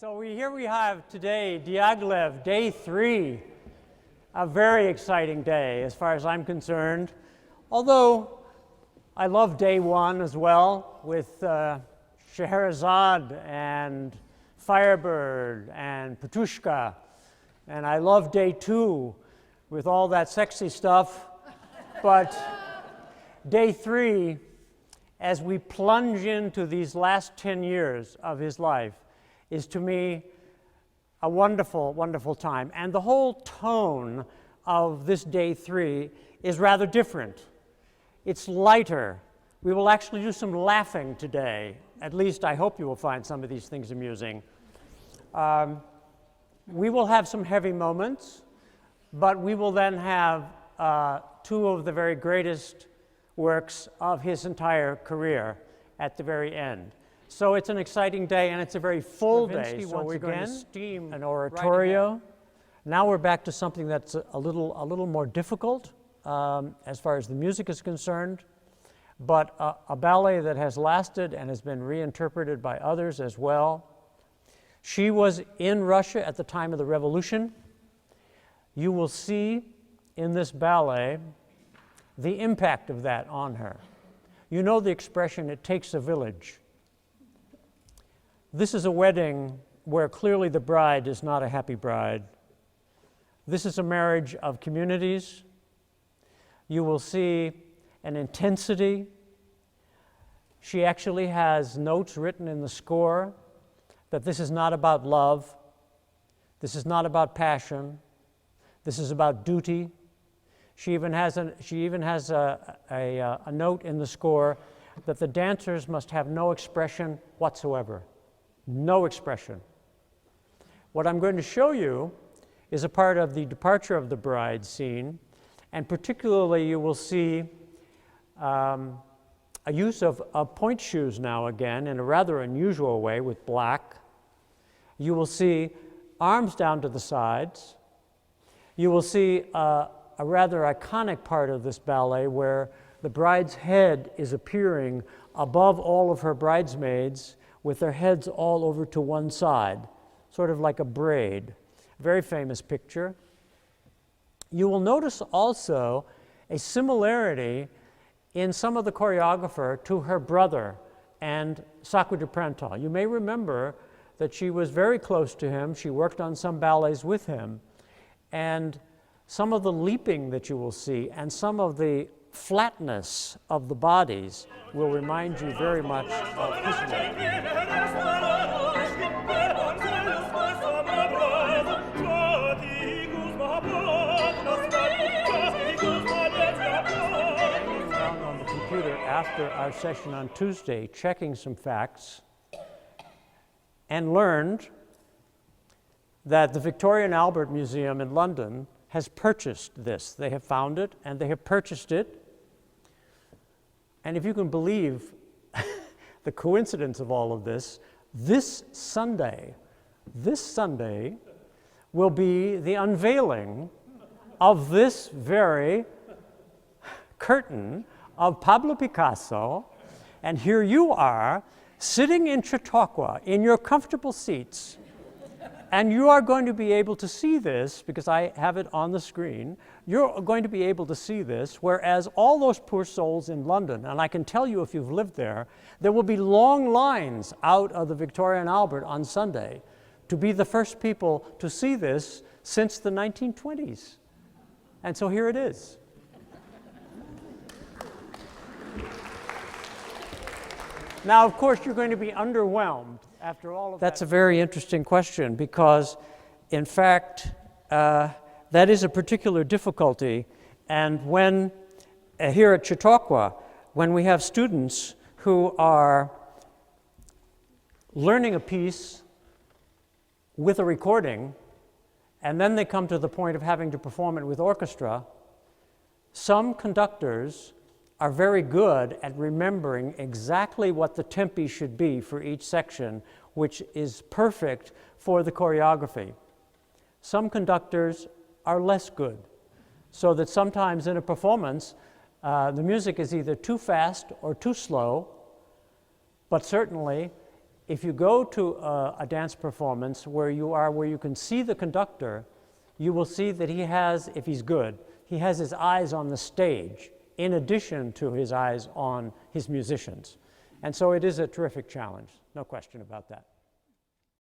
Here we have today Diaghilev, day 3, a very exciting day as far as I'm concerned, although I love day 1 as well with Scheherazade and Firebird and Petrushka, and I love day 2 with all that sexy stuff, but day 3, as we plunge into these last 10 years of his life, is to me a wonderful, wonderful time. And the whole tone of this day 3 is rather different. It's lighter. We will actually do some laughing today. At least I hope you will find some of these things amusing. We will have some heavy moments, but we will then have 2 of the very greatest works of his entire career at the very end. So it's an exciting day, and it's a very full day. So we're going to steam an oratorio. Right. Now we're back to something that's a little more difficult as far as the music is concerned, but a ballet that has lasted and has been reinterpreted by others as well. She was in Russia at the time of the revolution. You will see in this ballet the impact of that on her. You know the expression, it takes a village. This is a wedding where clearly the bride is not a happy bride. This is a marriage of communities. You will see an intensity. She actually has notes written in the score that this is not about love. This is not about passion. This is about duty. She even has a note in the score that the dancers must have no expression whatsoever. No expression. What I'm going to show you is a part of the departure of the bride scene, and particularly you will see a use of point shoes now again in a rather unusual way with black. You will see arms down to the sides. You will see a rather iconic part of this ballet where the bride's head is appearing above all of her bridesmaids with their heads all over to one side, sort of like a braid. Very famous picture. You will notice also a similarity in some of the choreographer to her brother and Sacre du Printemps. You may remember that she was very close to him. She worked on some ballets with him. And some of the leaping that you will see and some of the flatness of the bodies will remind you very much of his work. On the computer after our session on Tuesday, checking some facts, and learned that the Victoria and Albert Museum in London has purchased this. They have found it and they have purchased it. And if you can believe the coincidence of all of this, this Sunday will be the unveiling of this very curtain of Pablo Picasso. And here you are, sitting in Chautauqua in your comfortable seats, and you are going to be able to see this, because I have it on the screen, you're going to be able to see this, whereas all those poor souls in London, and I can tell you if you've lived there will be long lines out of the Victoria and Albert on Sunday to be the first people to see this since the 1920s. And so here it is. Now, of course, you're going to be underwhelmed after all of that. That's a very interesting question because, in fact, that is a particular difficulty. And when, here at Chautauqua, when we have students who are learning a piece with a recording, and then they come to the point of having to perform it with orchestra, some conductors are very good at remembering exactly what the tempi should be for each section, which is perfect for the choreography. Some conductors are less good, so that sometimes in a performance, the music is either too fast or too slow, but certainly If you go to a dance performance where you can see the conductor, you will see that he has, if he's good, he has his eyes on the stage in addition to his eyes on his musicians. And so it is a terrific challenge, no question about that.